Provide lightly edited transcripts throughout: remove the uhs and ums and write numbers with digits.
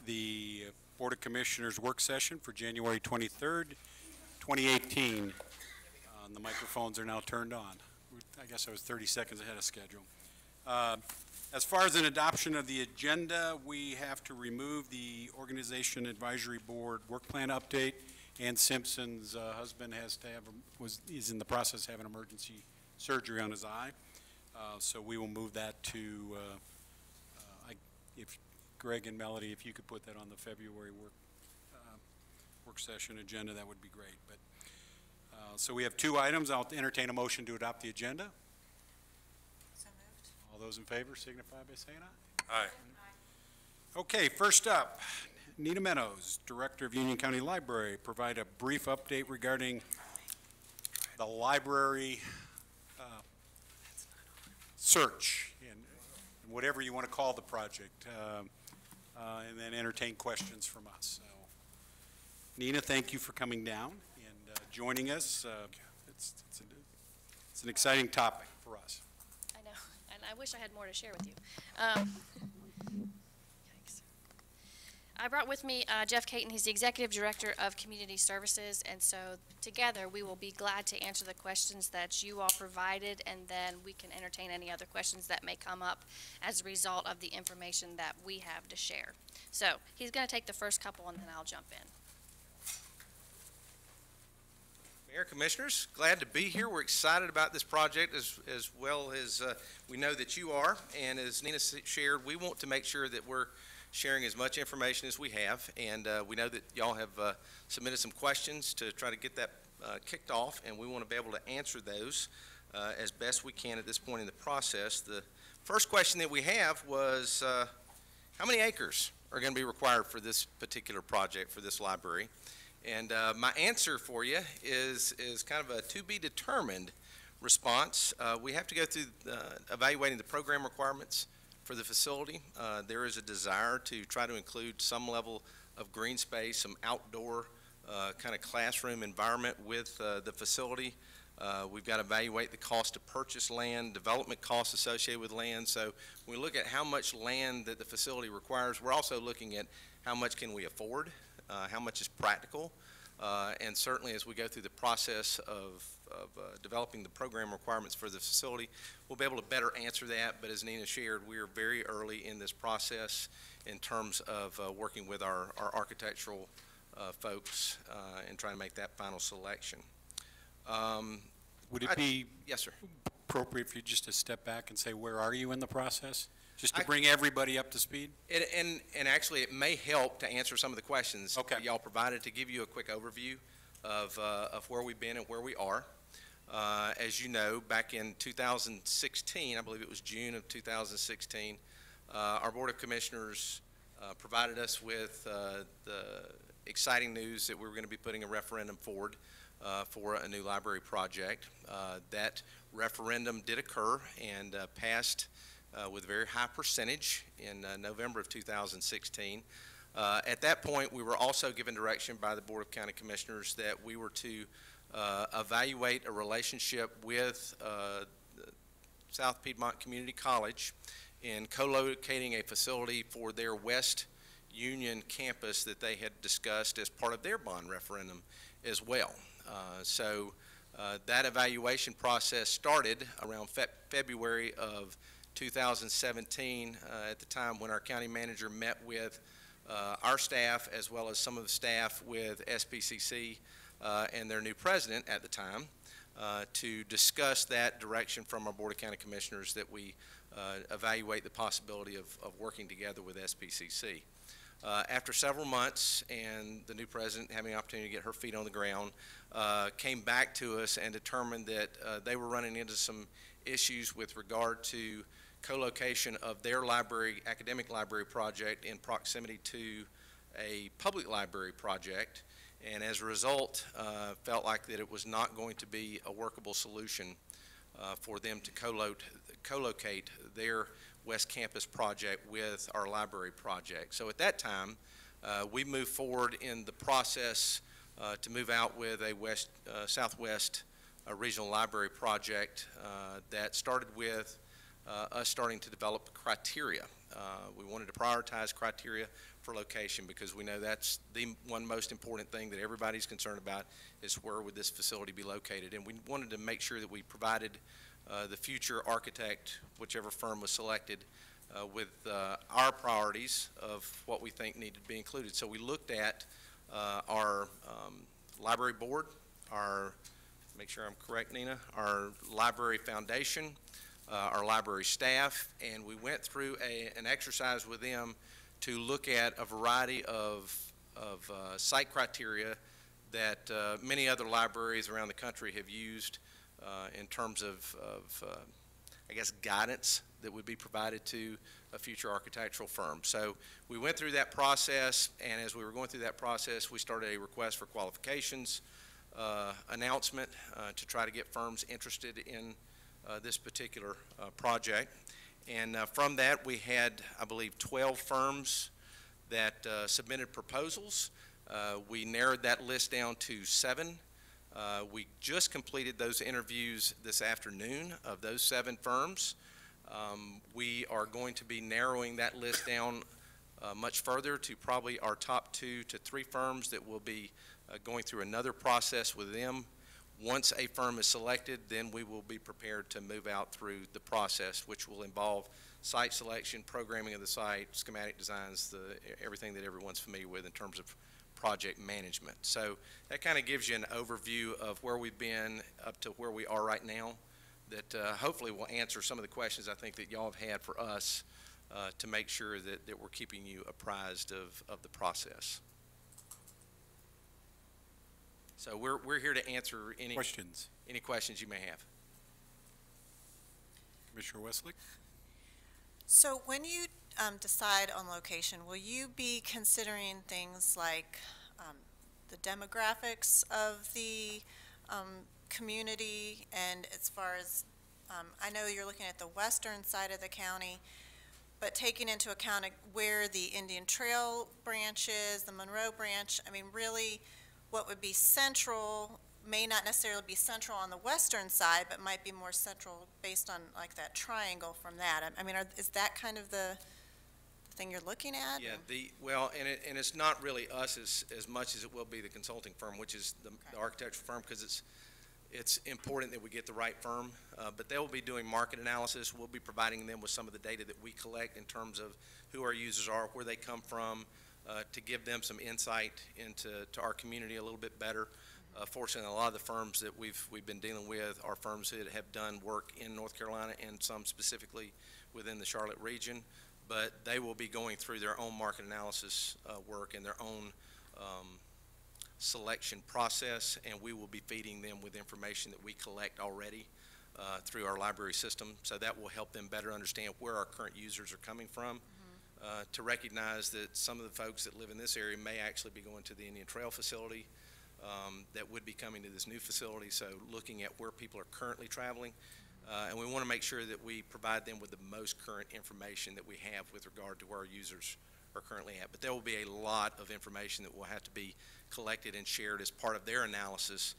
the Board of Commissioners work session for January 23rd, 2018. The microphones are now turned on. I guess I was 30 seconds ahead of schedule. As far as an adoption of the agenda, we have to remove the Organization Advisory Board work plan update. Ann Simpson's husband has to have is in the process of having emergency surgery on his eye. So we will move that to, if Greg and Melody, if you could put that on the February work session agenda, that would be great. But so we have two items. I'll entertain a motion to adopt the agenda. So moved. All those in favor signify by saying aye. Aye. Okay, first up, Nina Meadows, Director of Union County Library, provide a brief update regarding the library search and whatever you want to call the project, and then entertain questions from us. So, Nina, thank you for coming down and joining us. It's an exciting topic for us. I know, and I wish I had more to share with you. Yikes. I brought with me Jeff Caton. He's the Executive Director of Community Services, and so together we will be glad to answer the questions that you all provided, and then we can entertain any other questions that may come up as a result of the information that we have to share. So he's going to take the first couple, and then I'll jump in. Mayor, Commissioners, glad to be here. We're excited about this project as well as we know that you are. And as Nina shared, we want to make sure that we're sharing as much information as we have. And we know that y'all have submitted some questions to try to get that kicked off, and we want to be able to answer those as best we can at this point in the process. The first question that we have was, how many acres are going to be required for this particular project, for this library? And my answer for you is kind of a to-be-determined response. We have to go through evaluating the program requirements for the facility. There is a desire to try to include some level of green space, some outdoor kind of classroom environment with the facility. We've got to evaluate the cost to purchase land, development costs associated with land. So when we look at how much land that the facility requires, we're also looking at how much can we afford, how much is practical, and certainly as we go through the process of developing the program requirements for the facility, we'll be able to better answer that. But as Nina shared, we are very early in this process in terms of working with our architectural folks and trying to make that final selection. Would it be yes, sir. appropriate for you just to step back and say, where are you in the process? Just to bring everybody up to speed? And actually, it may help to answer some of the questions that y'all provided to give you a quick overview of where we've been and where we are. As you know, back in 2016, I believe it was June of 2016, our Board of Commissioners provided us with the exciting news that we were going to be putting a referendum forward for a new library project. That referendum did occur and passed with a very high percentage in November of 2016. At that point, we were also given direction by the Board of County Commissioners that we were to evaluate a relationship with South Piedmont Community College in co-locating a facility for their West Union campus that they had discussed as part of their bond referendum as well. So that evaluation process started around February of 2017 at the time when our county manager met with our staff as well as some of the staff with SPCC and their new president at the time to discuss that direction from our Board of County Commissioners that we evaluate the possibility of working together with SPCC. After several months and the new president having an opportunity to get her feet on the ground, came back to us and determined that they were running into some issues with regard to co-location of their library, academic library project in proximity to a public library project, and as a result felt like that it was not going to be a workable solution for them to co-locate their West Campus project with our library project. So at that time, we moved forward in the process to move out with a Southwest Regional Library project that started with us starting to develop criteria we wanted to prioritize criteria for location because we know that's the one most important thing that everybody's concerned about is where would this facility be located. And we wanted to make sure that we provided the future architect, whichever firm was selected, with our priorities of what we think needed to be included. So we looked at our library board, make sure I'm correct, Nina, our library foundation, our library staff, and we went through an exercise with them to look at a variety of site criteria that many other libraries around the country have used in terms of I guess, guidance that would be provided to a future architectural firm. So we went through that process, and as we were going through that process, we started a request for qualifications announcement to try to get firms interested in this particular project. And from that, we had, I believe, 12 firms that submitted proposals. We narrowed that list down to 7. We just completed those interviews this afternoon of those 7 firms. We are going to be narrowing that list down much further to probably our top 2 to 3 firms that will be going through another process with them. Once a firm is selected, then we will be prepared to move out through the process, which will involve site selection, programming of the site, schematic designs, everything that everyone's familiar with in terms of project management. So that kind of gives you an overview of where we've been up to where we are right now that hopefully will answer some of the questions I think that y'all have had for us to make sure that we're keeping you apprised of the process. So we're here to answer any questions you may have. Commissioner Westlake? So when you decide on location, will you be considering things like the demographics of the community, and as far as, I know you're looking at the western side of the county, but taking into account where the Indian Trail branch is, the Monroe branch, I mean, really what would be central may not necessarily be central on the western side, but might be more central based on like that triangle from that. I mean, is that kind of the thing you're looking at? Yeah, and it's not really us as much as it will be the consulting firm, which is the architectural firm, because it's important that we get the right firm. But they will be doing market analysis. We'll be providing them with some of the data that we collect in terms of who our users are, where they come from, to give them some insight into our community a little bit better. Fortunately, a lot of the firms that we've been dealing with are firms that have done work in North Carolina and some specifically within the Charlotte region, but they will be going through their own market analysis work and their own selection process, and we will be feeding them with information that we collect already through our library system. So that will help them better understand where our current users are coming from, to recognize that some of the folks that live in this area may actually be going to the Indian Trail facility that would be coming to this new facility. So looking at where people are currently traveling, and we want to make sure that we provide them with the most current information that we have with regard to where our users are currently at. But there will be a lot of information that will have to be collected and shared as part of their analysis.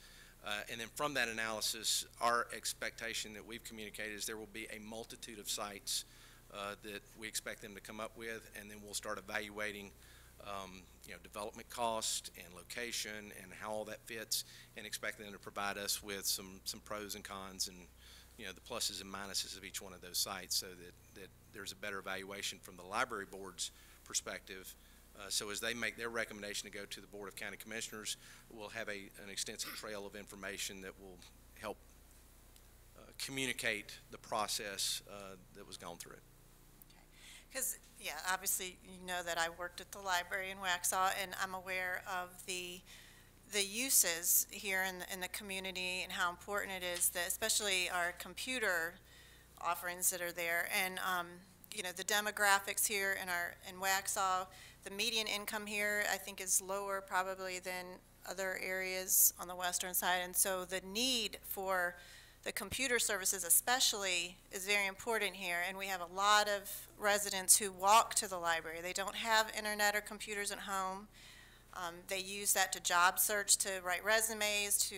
And then from that analysis, our expectation that we've communicated is there will be a multitude of sites that we expect them to come up with, and then we'll start evaluating development cost and location and how all that fits, and expect them to provide us with some pros and cons and the pluses and minuses of each one of those sites, so that there's a better evaluation from the library board's perspective. So as they make their recommendation to go to the Board of County Commissioners, we'll have an extensive trail of information that will help communicate the process that was gone through. Because, yeah, obviously you know that I worked at the library in Waxhaw, and I'm aware of the uses here in the community and how important it is, that especially our computer offerings that are there, and the demographics here in Waxhaw. The median income here, I think, is lower probably than other areas on the western side, and so the need for the computer services especially is very important here, and we have a lot of residents who walk to the library. They don't have internet or computers at home. They use that to job search, to write resumes, to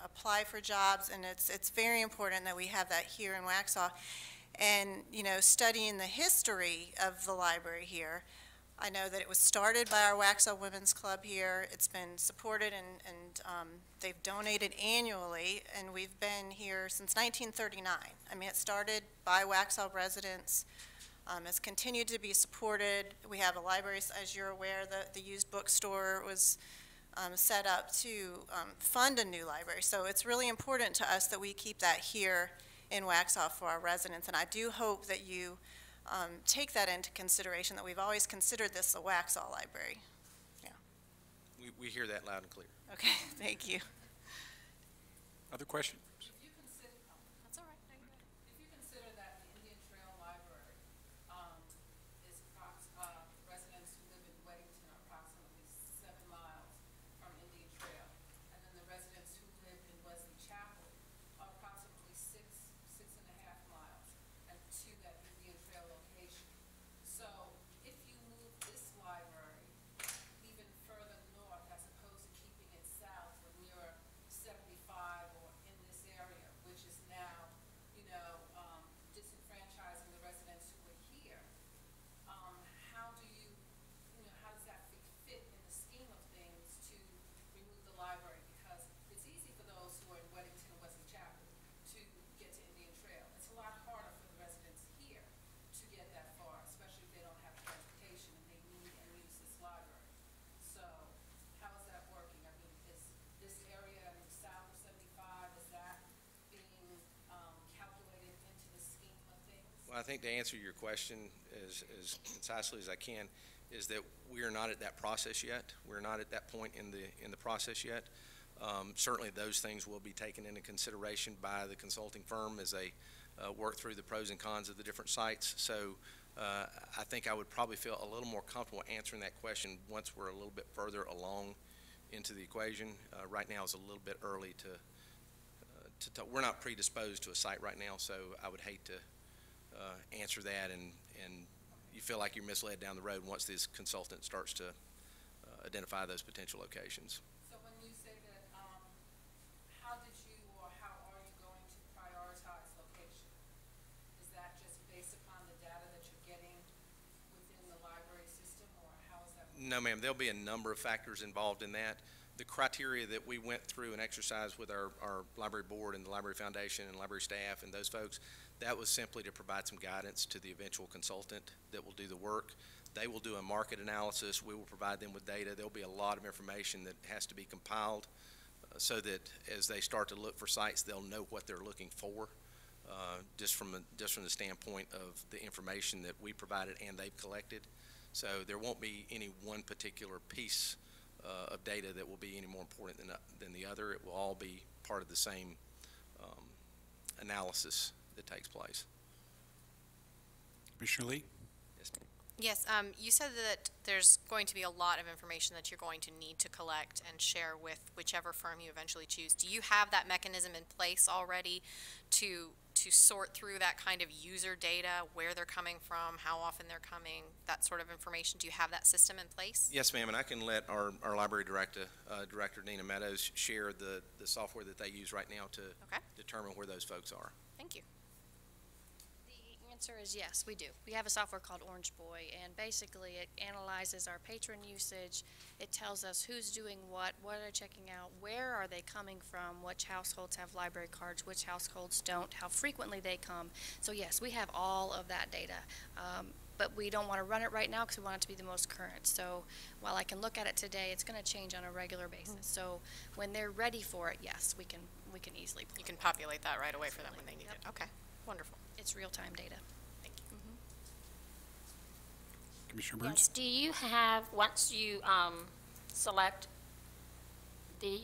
apply for jobs, and it's very important that we have that here in Waxhaw. And, you know, studying the history of the library here, I know that it was started by our Waxhaw Women's Club here. It's been supported and they've donated annually, and we've been here since 1939. I mean, it started by Waxhaw residents. It's continued to be supported. We have a library, as you're aware, the used bookstore was set up to fund a new library. So it's really important to us that we keep that here in Waxhaw for our residents, and I do hope that you take that into consideration, that we've always considered this a Waxhaw library. Yeah. We hear that loud and clear. Okay, thank you. Other questions? That's all right. If you consider that the Indian Trail Library is residents who live in Weddington are approximately 7 miles from Indian Trail, and then the residents who live in Wesley Chapel are approximately 6.5 miles and to that Indian Trail location. So if you move this library even further north as opposed to keeping it south when you're 75 or in this area, which is now, you know, disenfranchising the residents who are here, how do you, you know, how does that fit in the scheme of things to remove the library? Because it's easy for those who are in Weddington and Wesley Chapel to get to Indian Trail. It's a lot harder for the residents here to get that far, especially if they don't have transportation and they need and use this library. So how is that working? I mean, is this area in the south of 75, is that being calculated into the scheme of things? Well, I think to answer your question as concisely as I can is that we are not at that process yet. We're not at that point in the process yet. Certainly those things will be taken into consideration by the consulting firm as they work through the pros and cons of the different sites. So I think I would probably feel a little more comfortable answering that question once we're a little bit further along into the equation. Right now is a little bit early to we're not predisposed to a site right now, so I would hate to answer that and you feel like you're misled down the road once this consultant starts to identify those potential locations. So when you say that, how did you or how are you going to prioritize location? Is that just based upon the data that you're getting within the library system, or how is that? No, ma'am. There'll be a number of factors involved in that. The criteria that we went through and exercised with our library board and the library foundation and library staff and those folks, that was simply to provide some guidance to the eventual consultant that will do the work. They will do a market analysis. We will provide them with data. There'll be a lot of information that has to be compiled so that as they start to look for sites, they'll know what they're looking for, just from the standpoint of the information that we provided and they've collected. So there won't be any one particular piece of data that will be any more important than the other. It will all be part of the same analysis that takes place. Commissioner Lee? Yes, ma'am. Yes, you said that there's going to be a lot of information that you're going to need to collect and share with whichever firm you eventually choose. Do you have that mechanism in place already to sort through that kind of user data, where they're coming from, how often they're coming, that sort of information? Do you have that system in place? Yes, ma'am, and I can let our library director, Director Nina Meadows, share the software that they use right now to determine where those folks are. Thank you. The answer is yes, we do. We have a software called Orange Boy, and basically it analyzes our patron usage. It tells us who's doing what are they checking out, where are they coming from, which households have library cards, which households don't, how frequently they come. So yes, we have all of that data, but we don't want to run it right now because we want it to be the most current. So while I can look at it today, it's going to change on a regular basis. So when they're ready for it, yes, we can easily. You can populate that right away for them when they need it. Okay, wonderful. It's real-time data. Thank you. Commissioner Burns? Yes, do you have, once you select the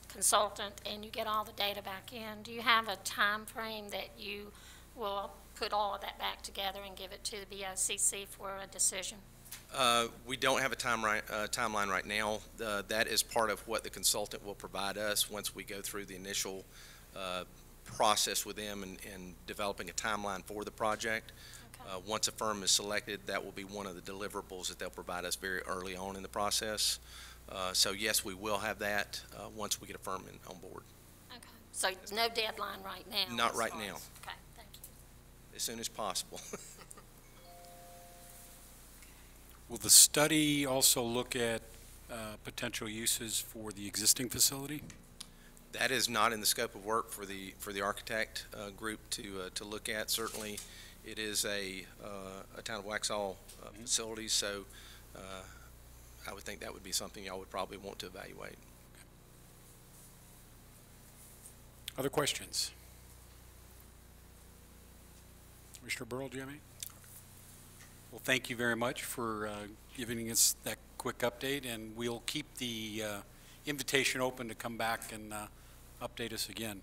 consultant and you get all the data back in, do you have a time frame that you will put all of that back together and give it to the BOCC for a decision? We don't have a timeline right now. That is part of what the consultant will provide us once we go through the initial process with them in developing a timeline for the project. Okay. Once a firm is selected, that will be one of the deliverables that they'll provide us very early on in the process. So yes, we will have that once we get a firm on board. Okay. So no deadline right now? Not right now. Okay, thank as soon as possible. Will the study also look at potential uses for the existing facility? That is not in the scope of work for the architect group to look at. Certainly, it is a town of Waxhaw facility, so I would think that would be something y'all would probably want to evaluate. Other questions? Commissioner Burrell, do you have any? Well, thank you very much for giving us that quick update, and we'll keep the invitation open to come back and update us again.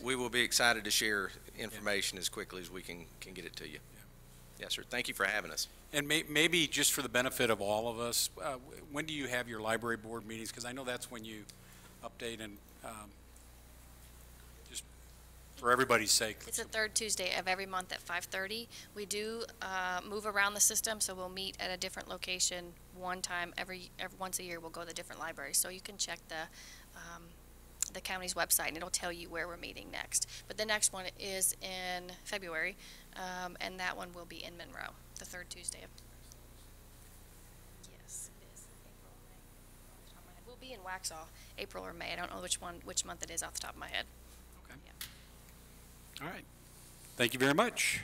We will be excited to share information as quickly as we can get it to you. Yeah. Yes, sir. Thank you for having us. And maybe just for the benefit of all of us, when do you have your library board meetings? Because I know that's when you update, and just for everybody's sake. It's the third Tuesday of every month at 5:30. We do move around the system, so we'll meet at a different location one time every once a year. We'll go to the different libraries, so you can check the county's website, and it'll tell you where we're meeting next. But the next one is in February, and that one will be in Monroe, the third Tuesday of. Yes, it is. April or May. Off the top of my head. We'll be in Waxhaw, April or May. I don't know which month it is off the top of my head. Okay. Yeah. All right. Thank you very much.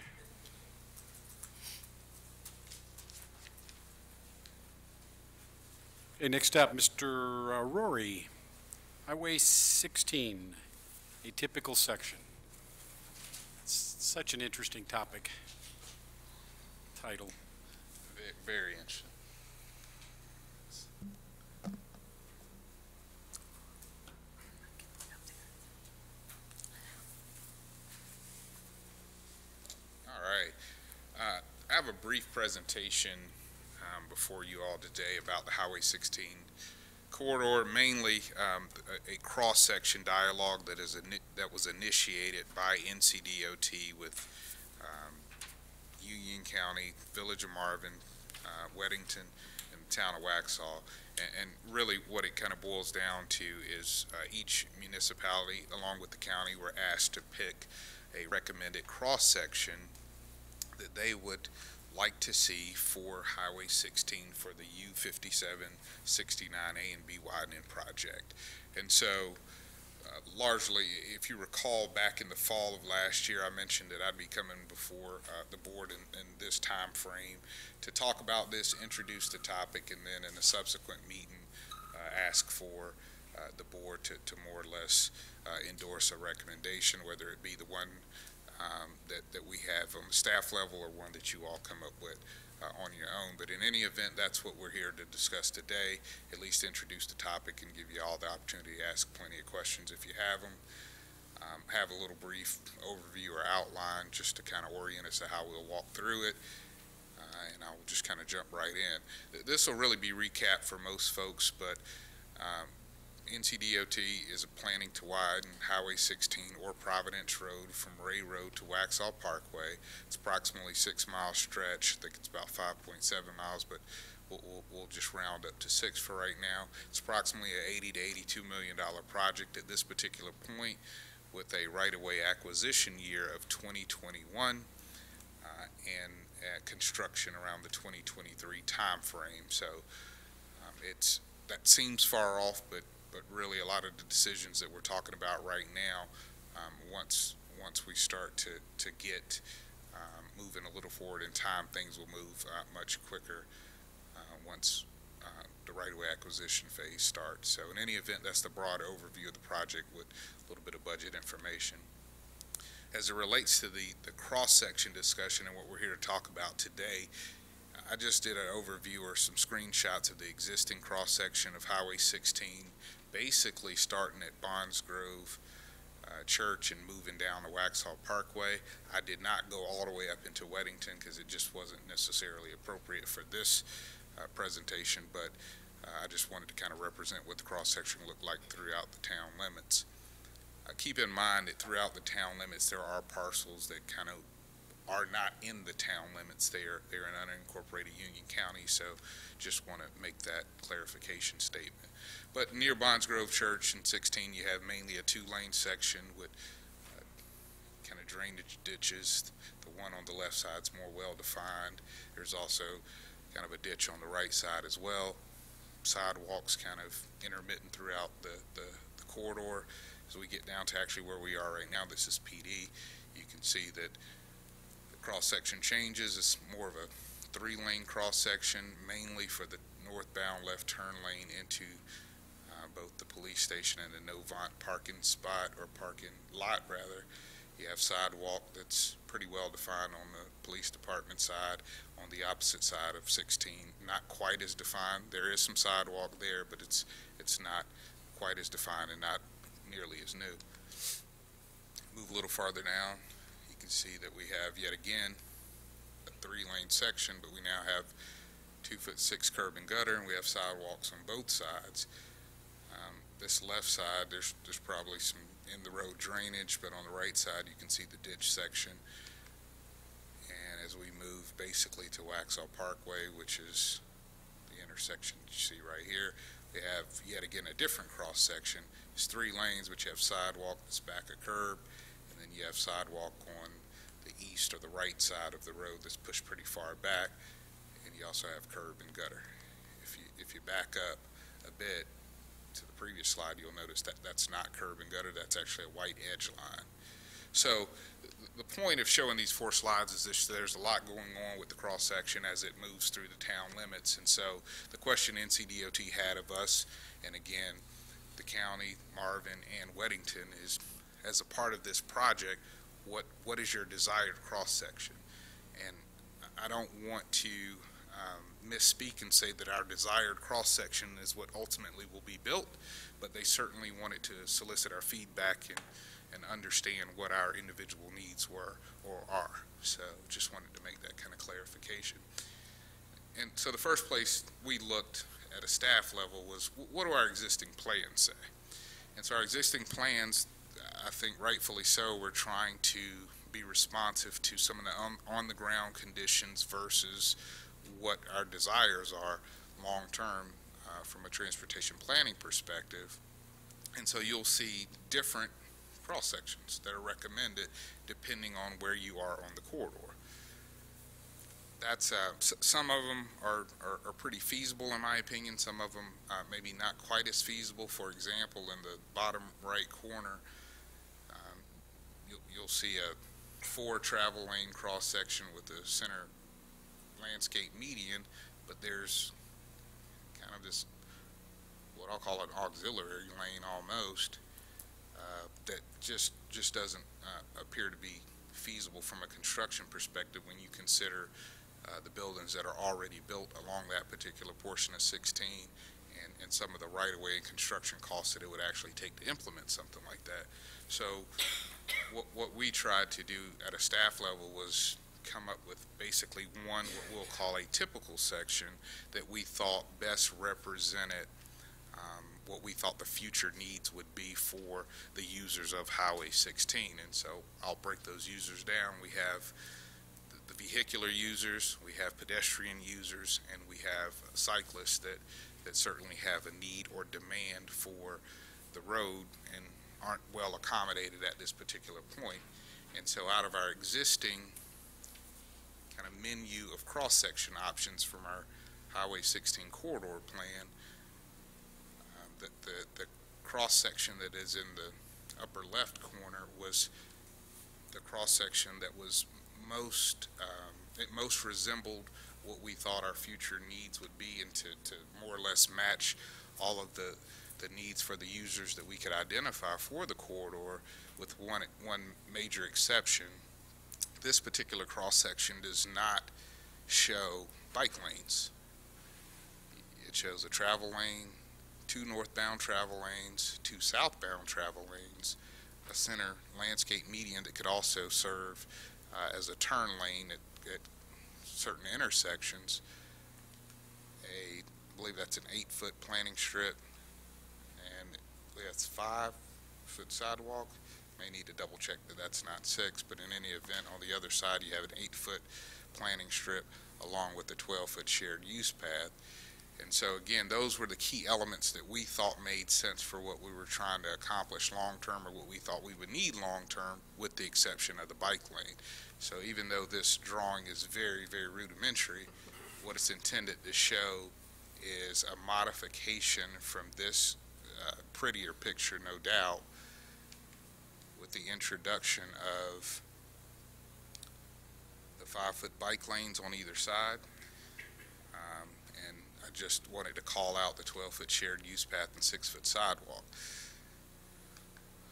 Okay, next up, Mr. Rory. Highway 16, a typical section. It's such an interesting topic. Title. Very interesting. All right. I have a brief presentation before you all today about the Highway 16 corridor, mainly a cross-section dialogue that was initiated by Ncdot with Union County, Village of Marvin, Weddington, and the town of Waxhaw. And really what it kind of boils down to is each municipality, along with the county, were asked to pick a recommended cross-section that they would like to see for Highway 16 for the U57, 69A, and B Widen project. And so largely, if you recall, back in the fall of last year, I mentioned that I'd be coming before the board in this time frame to talk about this, introduce the topic, and then in a subsequent meeting ask for the board to more or less endorse a recommendation, whether it be the one that we have on the staff level or one that you all come up with on your own. But in any event, that's what we're here to discuss today, at least introduce the topic and give you all the opportunity to ask plenty of questions if you have them. Have a little brief overview or outline just to kind of orient us to how we'll walk through it, and I'll just kind of jump right in. This will really be recap for most folks, but Ncdot is planning to widen Highway 16 or Providence Road from Ray Road to Waxhaw Parkway. It's approximately 6 mile stretch. I think it's about 5.7 miles, but we'll just round up to 6 for right now. It's approximately an $80 to $82 million project at this particular point, with a right-of-way acquisition year of 2021 and construction around the 2023 time frame. So that seems far off, but really a lot of the decisions that we're talking about right now, once we start to get moving a little forward in time, things will move much quicker once the right-of-way acquisition phase starts. So in any event, that's the broad overview of the project with a little bit of budget information. As it relates to the cross-section discussion and what we're here to talk about today, I just did an overview or some screenshots of the existing cross-section of Highway 16, basically starting at Bonds Grove Church and moving down to Waxhaw Parkway. I did not go all the way up into Weddington because it just wasn't necessarily appropriate for this presentation, but I just wanted to kind of represent what the cross-section looked like throughout the town limits. Keep in mind that throughout the town limits there are parcels that kind of are not in the town limits. They're in unincorporated Union County, so just want to make that clarification statement. But near Bonds Grove Church in 16, you have mainly a 2-lane section with kind of drainage ditches. The one on the left side is more well-defined. There's also kind of a ditch on the right side as well. Sidewalks kind of intermittent throughout the corridor. As we get down to actually where we are right now, this is PD, you can see that the cross-section changes. It's more of a 3-lane cross-section, mainly for the northbound left turn lane into both the police station and the Ncdot parking spot, or parking lot rather. You have sidewalk that's pretty well defined on the police department side. On the opposite side of 16, not quite as defined. There is some sidewalk there, but it's not quite as defined and not nearly as new. Move a little farther down, you can see that we have yet again a 3-lane section, but we now have 2'6" curb and gutter, and we have sidewalks on both sides. This left side, there's probably some in-the-road drainage, but on the right side you can see the ditch section. And as we move basically to Waxhaw Parkway, which is the intersection you see right here, we have yet again a different cross-section. It's 3 lanes, but you have sidewalk that's back a curb, and then you have sidewalk on the east or the right side of the road that's pushed pretty far back, and you also have curb and gutter. If you back up a bit to the previous slide, you'll notice that that's not curb and gutter, that's actually a white edge line. So the point of showing these 4 slides is this: there's a lot going on with the cross-section as it moves through the town limits. And so the question Ncdot had of us, and again, the county, Marvin, and Weddington, is, as a part of this project, what is your desired cross-section? And I don't want to misspeak and say that our desired cross-section is what ultimately will be built, but they certainly wanted to solicit our feedback and understand what our individual needs were or are. So just wanted to make that kind of clarification. And so the first place we looked at a staff level was, what do our existing plans say? And so our existing plans, I think rightfully so, we're trying to be responsive to some of the on-the-ground conditions versus what our desires are long-term from a transportation planning perspective. And so you'll see different cross-sections that are recommended depending on where you are on the corridor. That's some of them are pretty feasible in my opinion. Some of them maybe not quite as feasible. For example, in the bottom right corner, you'll see a 4 travel lane cross-section with the center landscape median, but there's kind of this, what I'll call an auxiliary lane almost, that just doesn't appear to be feasible from a construction perspective when you consider the buildings that are already built along that particular portion of 16 and some of the right-of-way and construction costs that it would actually take to implement something like that. So what we tried to do at a staff level was come up with basically what we'll call a typical section that we thought best represented what we thought the future needs would be for the users of Highway 16. And so I'll break those users down. We have the vehicular users, we have pedestrian users, and we have cyclists that certainly have a need or demand for the road and aren't well accommodated at this particular point. And so out of our existing kind of menu of cross-section options from our Highway 16 corridor plan, the cross-section that is in the upper left corner was the cross-section that was it most resembled what we thought our future needs would be, and to more or less match all of the needs for the users that we could identify for the corridor, with one major exception. This particular cross-section does not show bike lanes. It shows a travel lane, 2 northbound travel lanes, 2 southbound travel lanes, a center landscape median that could also serve as a turn lane at certain intersections. I believe that's an 8-foot planting strip, and that's 5-foot sidewalk. May need to double check that that's not 6, but in any event, on the other side you have an 8-foot planting strip along with the 12-foot shared use path. And so again, those were the key elements that we thought made sense for what we were trying to accomplish long-term, or what we thought we would need long-term, with the exception of the bike lane. So even though this drawing is very, very rudimentary, what it's intended to show is a modification from this prettier picture, no doubt, with the introduction of the 5-foot bike lanes on either side. And I just wanted to call out the 12-foot shared use path and 6-foot sidewalk.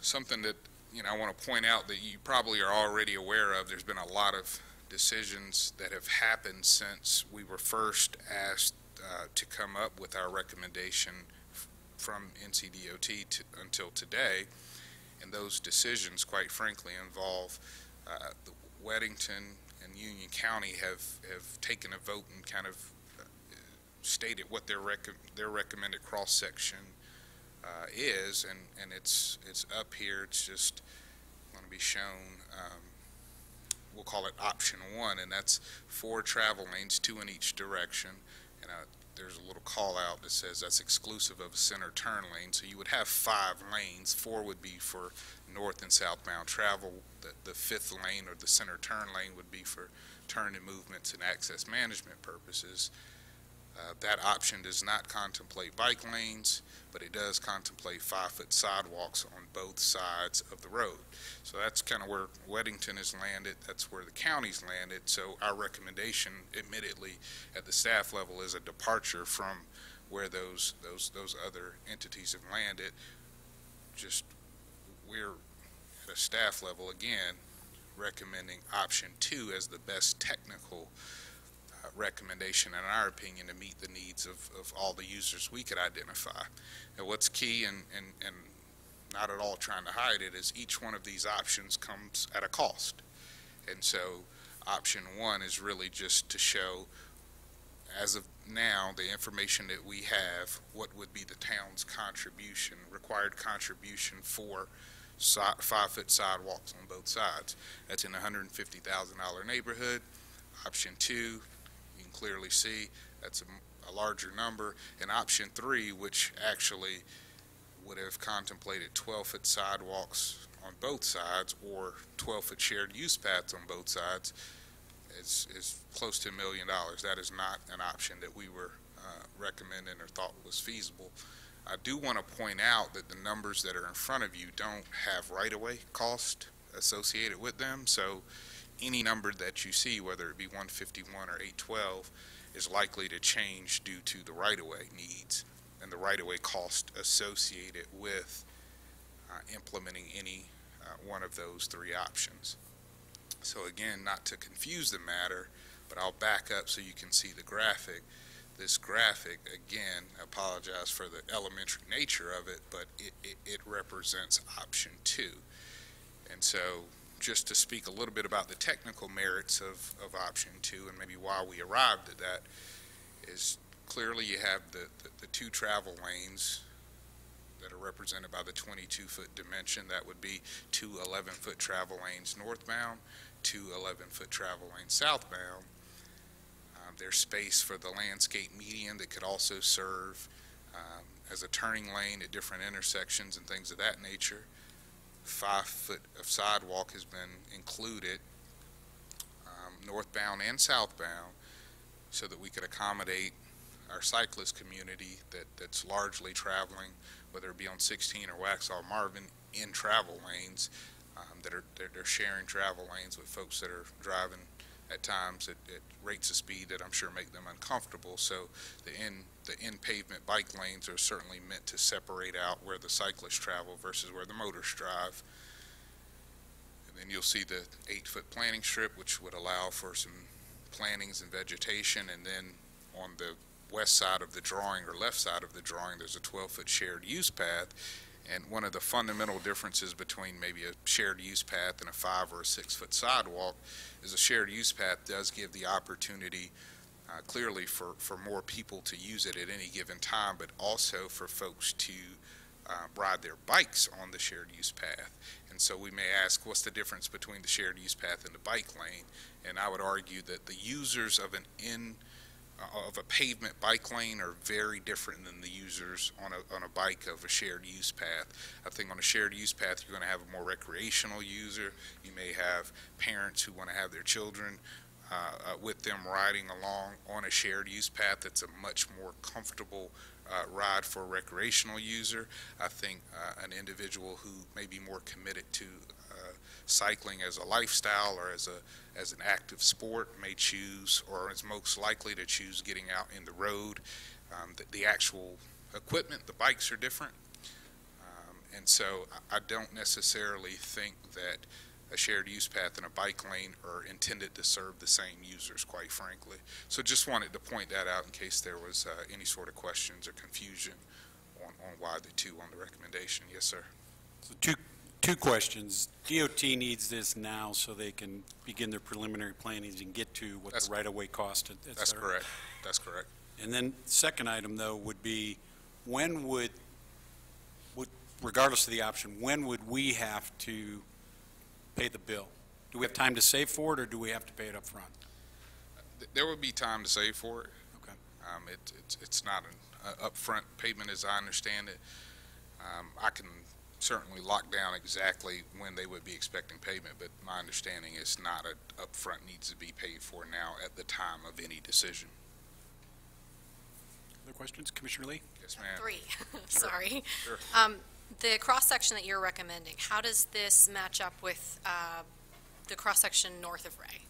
Something that, you know, I want to point out that you probably are already aware of. There's been a lot of decisions that have happened since we were first asked to come up with our recommendation from Ncdot until today. And those decisions, quite frankly, involve the Weddington and Union County have taken a vote and kind of stated what their recommended cross-section is, and it's up here. It's just going to be shown. We'll call it option 1, and that's 4 travel lanes, 2 in each direction. And there's a little call out that says that's exclusive of a center turn lane. So you would have 5 lanes. 4 would be for north and southbound travel. The 5th lane, or the center turn lane, would be for turn and movements and access management purposes. That option does not contemplate bike lanes, but it does contemplate 5-foot sidewalks on both sides of the road. So that's kind of where Weddington has landed. That's where the county's landed. So our recommendation, admittedly, at the staff level, is a departure from where those other entities have landed. Just, we're at a staff level, again, recommending option 2 as the best technical recommendation, in our opinion, to meet the needs of all the users we could identify. And what's key, and not at all trying to hide it, is each one of these options comes at a cost. And so option 1 is really just to show, as of now, the information that we have, what would be the town's contribution, required contribution for 5-foot sidewalks on both sides. That's in a $150,000 neighborhood. Option 2, you can clearly see that's a larger number. And option 3, which actually would have contemplated 12-foot sidewalks on both sides, or 12-foot shared use paths on both sides, is close to $1 million. That is not an option that we were recommending or thought was feasible. I do want to point out that the numbers that are in front of you don't have right-of-way cost associated with them. So any number that you see, whether it be 151 or 812, is likely to change due to the right-of-way needs and the right-of-way cost associated with implementing any one of those 3 options. So again, not to confuse the matter, but I'll back up so you can see the graphic. This graphic, again, I apologize for the elementary nature of it, but it represents option 2. And so just to speak a little bit about the technical merits of option 2 and maybe why we arrived at that, is clearly you have the 2 travel lanes that are represented by the 22-foot dimension. That would be 2 11-foot travel lanes northbound, 2 11-foot travel lanes southbound. There's space for the landscape median that could also serve as a turning lane at different intersections and things of that nature. 5 foot of sidewalk has been included northbound and southbound, so that we could accommodate our cyclist community that's largely traveling, whether it be on 16 or Waxhaw Marvin, in travel lanes, they're sharing travel lanes with folks that are driving at times at rates of speed that I'm sure make them uncomfortable. So the in-pavement bike lanes are certainly meant to separate out where the cyclists travel versus where the motors drive. And then you'll see the 8-foot planting strip, which would allow for some plantings and vegetation. And then on the west side of the drawing, or left side of the drawing, there's a 12-foot shared use path. And one of the fundamental differences between maybe a shared use path and a 5 or a 6-foot sidewalk is a shared use path does give the opportunity clearly for more people to use it at any given time, but also for folks to ride their bikes on the shared use path. And so we may ask, what's the difference between the shared use path and the bike lane? And I would argue that the users of an of a pavement bike lane are very different than the users on a bike of a shared use path. I think on a shared use path, you're going to have a more recreational user. You may have parents who want to have their children with them riding along on a shared use path. That's a much more comfortable ride for a recreational user. I think an individual who may be more committed to cycling as a lifestyle or as an active sport may choose, or is most likely to choose, getting out in the road. The actual equipment, the bikes are different, and so I don't necessarily think that a shared use path and a bike lane are intended to serve the same users, quite frankly. So just wanted to point that out in case there was any sort of questions or confusion on why the two on the recommendation. Yes, sir. So two questions. DOT needs this now so they can begin their preliminary planning and get to what the right-of-way cost, et That's cetera. correct. That's correct. And then second item, though, would be when would, regardless of the option, when would we have to pay the bill? Do we have time to save for it, or do we have to pay it up front? There would be time to save for it. Okay. It's not an upfront payment as I understand it. I can certainly lock down exactly when they would be expecting payment, but my understanding is not an upfront, needs to be paid for now at the time of any decision. Other questions? Commissioner Lee? Yes, ma'am. 3, Sure. sorry. Sure. The cross-section that you're recommending, how does this match up with the cross-section north of Ray?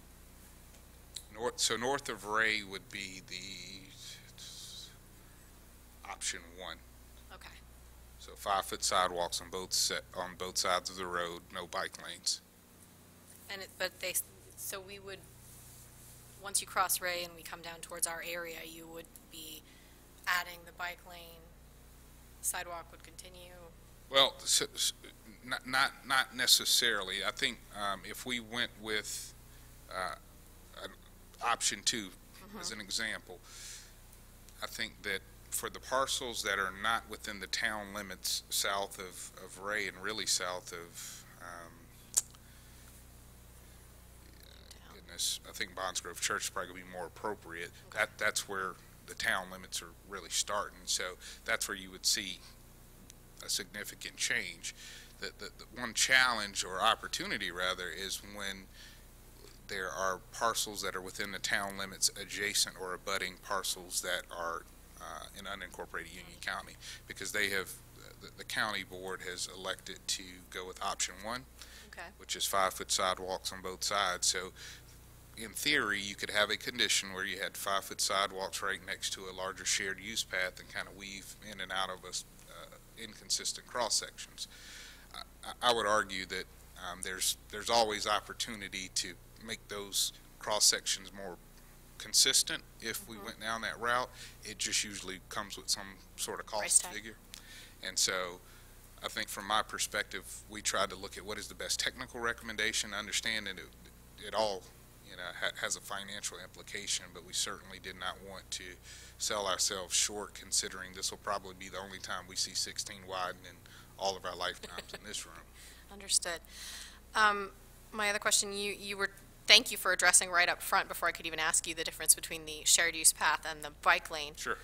North of Ray would be the option 1. Okay. So 5-foot sidewalks on both sides of the road, no bike lanes. And so we would, once you cross Ray and we come down towards our area, you would be adding the bike lane, sidewalk would continue? Well, not necessarily. I think if we went with option 2 as an example, I think that for the parcels that are not within the town limits south of Ray and really south of, I think Bondsgrove Church is probably going to be more appropriate. Okay. That's where the town limits are really starting. So that's where you would see a significant change. The one challenge, or opportunity rather, is when there are parcels that are within the town limits adjacent or abutting parcels that are in unincorporated Union County, because they have, the county board has elected to go with option 1, Okay. which is 5-foot sidewalks on both sides. So in theory, you could have a condition where you had 5-foot sidewalks right next to a larger shared use path and kind of weave in and out of inconsistent cross sections. I would argue that there's always opportunity to make those cross sections more consistent if we went down that route. It just usually comes with some sort of cost figure. And so I think from my perspective, we tried to look at what is the best technical recommendation, understanding it all has a financial implication, but we certainly did not want to sell ourselves short, considering this will probably be the only time we see 16 Widen in all of our lifetimes in this room. Understood. My other question, thank you for addressing right up front before I could even ask you the difference between the shared use path and the bike lane. Sure.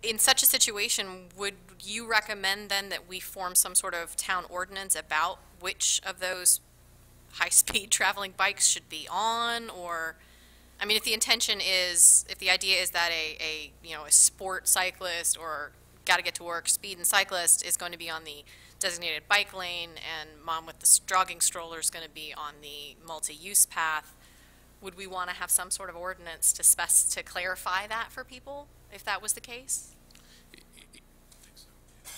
In such a situation, would you recommend then that we form some sort of town ordinance about which of those high-speed traveling bikes should be on? Or, I mean, if the idea is that a sport cyclist or got to get to work speed and cyclist is going to be on the designated bike lane, and mom with the jogging stroller is going to be on the multi-use path, would we want to have some sort of ordinance to clarify that for people, if that was the case?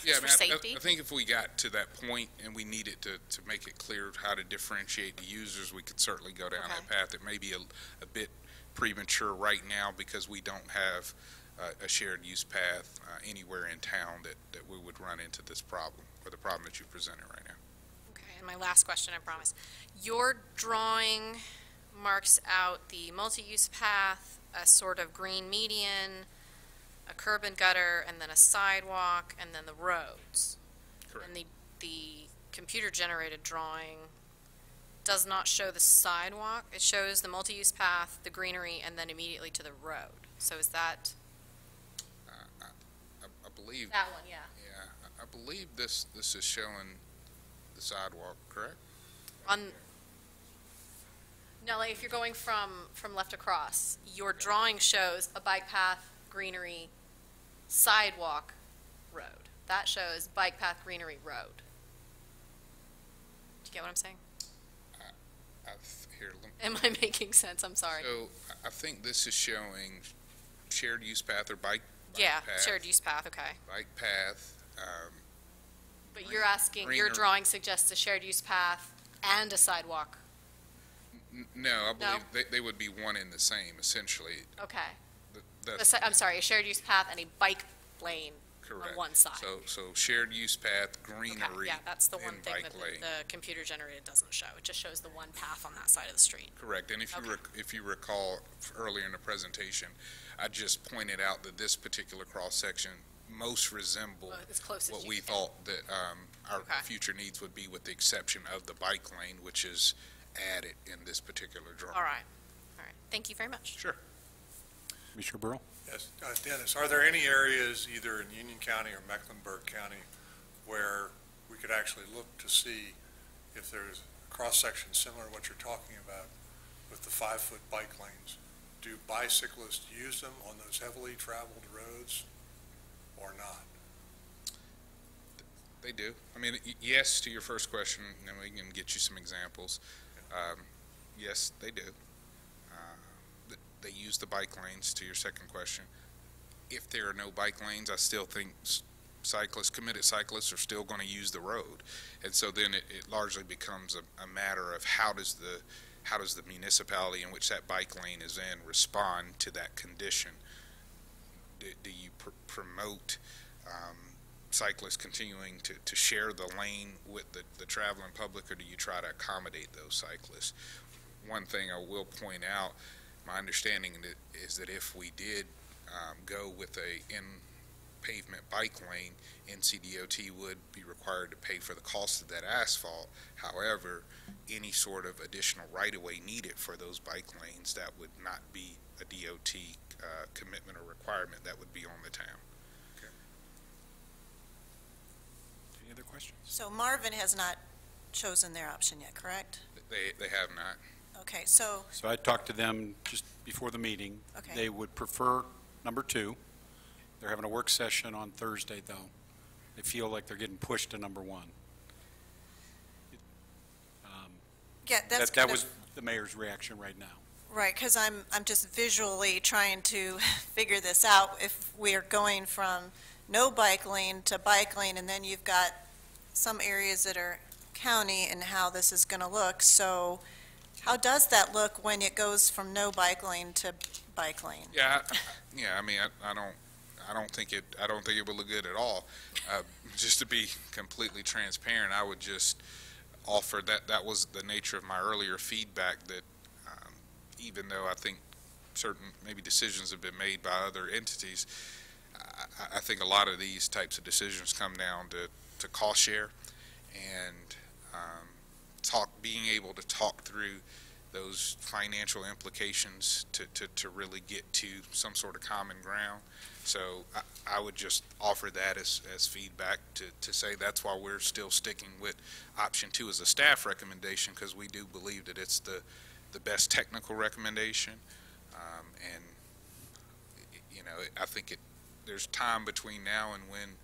Yeah, for safety? I think if we got to that point and we needed to make it clear how to differentiate the users, we could certainly go down that path. It may be a bit premature right now because we don't have a shared use path anywhere in town that we would run into this problem, or the problem that you presented right now. Okay, and my last question, I promise. Your drawing marks out the multi-use path, a sort of green median, a curb and gutter, and then a sidewalk, and then the roads. Correct. And the computer-generated drawing does not show the sidewalk. It shows the multi-use path, the greenery, and then immediately to the road. So is that, I believe, that one, yeah? yeah, I believe this is showing the sidewalk, correct? On, now, like, if you're going from left across, your drawing shows a bike path, greenery, sidewalk, road. That shows bike path, greenery, road. Do you get what I'm saying? Here, Am I making sense? I'm sorry. so I think this is showing shared use path or bike Yeah, path, shared use path, okay. bike path. But you're asking, your greener- drawing suggests a shared use path and a sidewalk. No, I No? believe they would be one and the same, essentially. Okay. That's I'm sorry, a shared use path and a bike lane correct. on one side. So shared use path, Okay, greenery, yeah, that's the one and thing bike that lane. the computer generated doesn't show. It just shows the one path on that side of the street. Correct, and if you recall earlier in the presentation, I just pointed out that this particular cross-section most resembled As close as what you we can. thought that our Okay. future needs would be, with the exception of the bike lane, which is added in this particular drawing. All right, all right. Thank you very much. Sure. Commissioner Burrow? Yes, Dennis, are there any areas either in Union County or Mecklenburg County where we could actually look to see if there's a cross-section similar to what you're talking about with the 5-foot bike lanes? Do bicyclists use them on those heavily traveled roads or not? They do. I mean, yes, to your first question, and then we can get you some examples. Yes, they do. They use the bike lanes, to your second question. If there are no bike lanes, I still think committed cyclists are still going to use the road. And so then it largely becomes a matter of how does the municipality in which that bike lane is in respond to that condition? Do you promote cyclists continuing to share the lane with the traveling public, or do you try to accommodate those cyclists? One thing I will point out, my understanding is that if we did go with a in-pavement bike lane, Ncdot would be required to pay for the cost of that asphalt. However, any sort of additional right-of-way needed for those bike lanes, that would not be a DOT commitment or requirement. That would be on the town. Any other questions? So Marvin has not chosen their option yet, correct? They have not. Okay, so, So I talked to them just before the meeting. Okay. They would prefer number 2. They're having a work session on Thursday, though. They feel like they're getting pushed to number 1. yeah, that's That kind of, was the mayor's reaction right now. right, because I'm just visually trying to figure this out. If we're going from no bike lane to bike lane, and then you've got some areas that are county, and how this is going to look. So how does that look when it goes from no bike lane to bike lane? Yeah, I mean, I don't think it would look good at all. Just to be completely transparent, I would just offer that was the nature of my earlier feedback, that even though I think certain maybe decisions have been made by other entities, I think a lot of these types of decisions come down to cost share and being able to talk through those financial implications to really get to some sort of common ground. So I would just offer that as feedback to say that's why we're still sticking with option 2 as a staff recommendation, because we do believe that it's the best technical recommendation. And, you know, I think there's time between now and when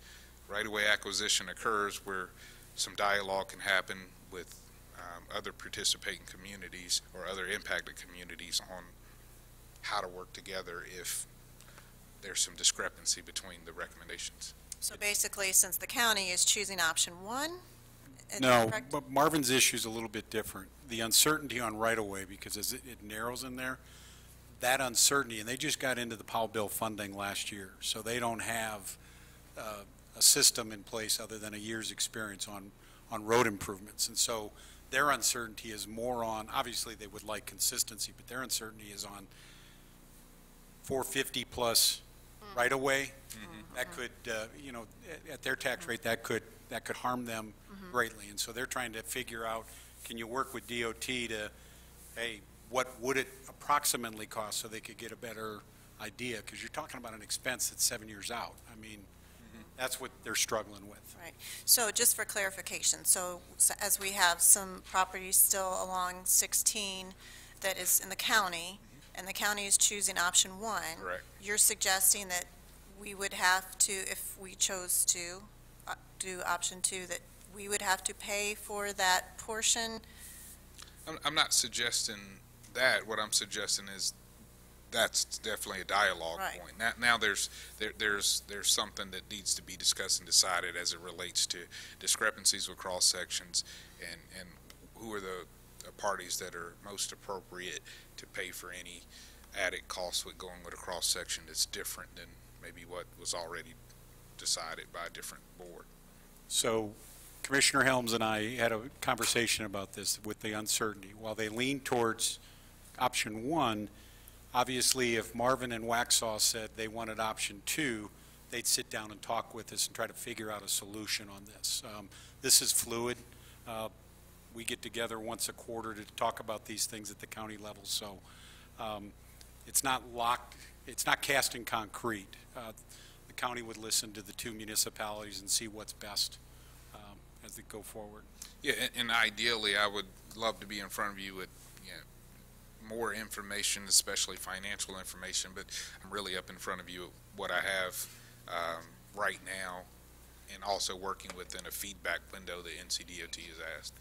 right-of-way acquisition occurs where some dialogue can happen with other participating communities or other impacted communities on how to work together if there's some discrepancy between the recommendations. So basically, since the county is choosing option 1? is No, that correct? but Marvin's issue is a little bit different. The uncertainty on right-of-way, because as it narrows in there, that uncertainty, and they just got into the Powell bill funding last year, so they don't have a system in place other than a year's experience on road improvements. And so their uncertainty is more on, obviously they would like consistency, but their uncertainty is on 450 plus right-of-way. That could, you know, at their tax rate, that could harm them greatly. And so they're trying to figure out, can you work with DOT to, hey, what would it approximately cost so they could get a better idea, because you're talking about an expense that's 7 years out. I mean, that's what they're struggling with. Right. So just for clarification, so as we have some properties still along 16 that is in the county, and the county is choosing option 1. Correct. You're suggesting that we would have to, if we chose to do option 2, that we would have to pay for that portion? I'm not suggesting that. What I'm suggesting is that's definitely a dialogue Right. point. Now there's something that needs to be discussed and decided as it relates to discrepancies with cross sections and who are the parties that are most appropriate to pay for any added costs with going with a cross section that's different than maybe what was already decided by a different board. So Commissioner Helms and I had a conversation about this with the uncertainty. While they lean towards option 1, obviously if Marvin and Waxhaw said they wanted option 2, they'd sit down and talk with us and try to figure out a solution on this. This is fluid. We get together once a quarter to talk about these things at the county level, so it's not locked, it's not cast in concrete. The county would listen to the 2 municipalities and see what's best as they go forward. Yeah, and ideally, I would love to be in front of you with more information, especially financial information, but I'm really up in front of you with what I have right now, and also working within a feedback window that Ncdot has asked.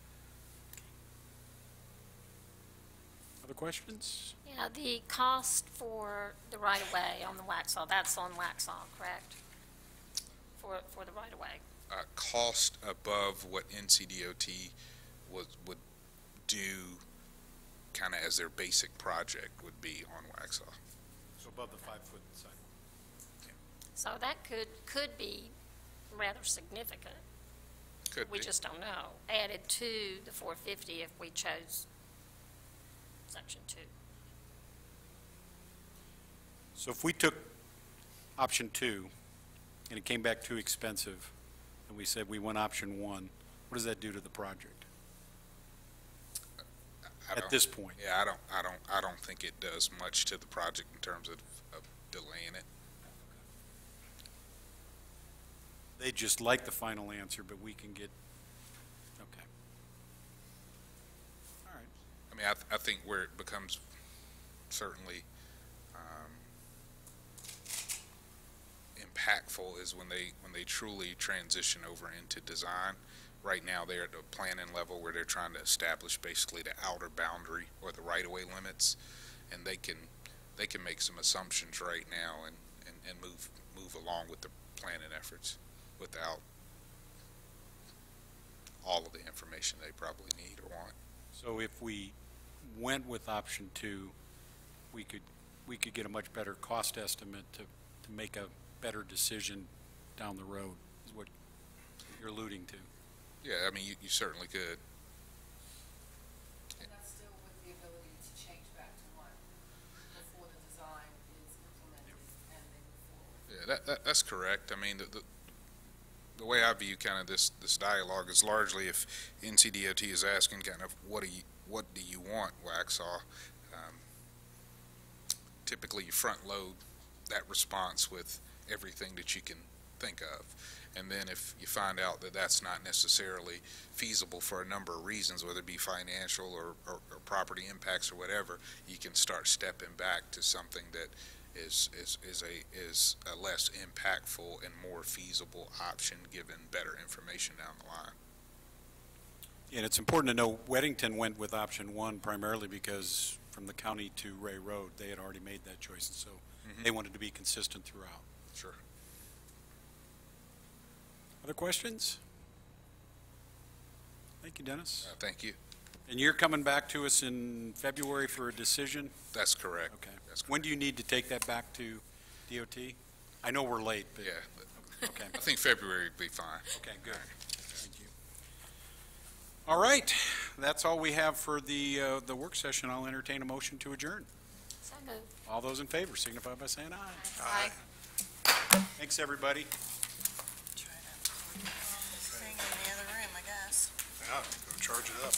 Other questions? Yeah, the cost for the right-of-way on the Waxhaw, that's on Waxhaw, correct? For the right-of-way. Cost above what Ncdot would do kind of as their basic project would be on Waxhaw. So above the 5-foot sidewalk. So that could be rather significant. Could We be. just don't know. Added to the 450 if we chose section 2. So if we took option 2 and it came back too expensive, and we said we want option 1, what does that do to the project at this point? Yeah, I don't think it does much to the project in terms of delaying it. They just like the final answer, but we can get, okay. All right. I mean, I think where it becomes certainly impactful is when they truly transition over into design. Right now, they're at the planning level where they're trying to establish basically the outer boundary or the right-of-way limits, and they can make some assumptions right now and move along with the planning efforts without all of the information they probably need or want. So if we went with option 2, we could get a much better cost estimate to make a better decision down the road, is what you're alluding to. Yeah, I mean, you certainly could. And that's still with the ability to change back to 1 before the design is implemented and they move forward. Yeah, that's correct. I mean, the way I view kind of this dialogue is largely if Ncdot is asking kind of what do you want, Waxhaw, typically you front load that response with everything that you can think of. And then if you find out that that's not necessarily feasible for a number of reasons, whether it be financial or property impacts or whatever, you can start stepping back to something that is a less impactful and more feasible option given better information down the line. And it's important to know Weddington went with option 1 primarily because from the county to Ray Road, they had already made that choice, and so they wanted to be consistent throughout. Sure. Other questions? Thank you, Dennis. Thank you. And you're coming back to us in February for a decision? That's correct. Okay. That's correct. When do you need to take that back to DOT? I know we're late, but. Yeah. Okay. I think February would be fine. Okay, good. Thank you. All right, that's all we have for the work session. I'll entertain a motion to adjourn. So moved. All those in favor signify by saying aye. Aye. Thanks, everybody. Try to hang in the other room, I guess. Yeah, go charge it up.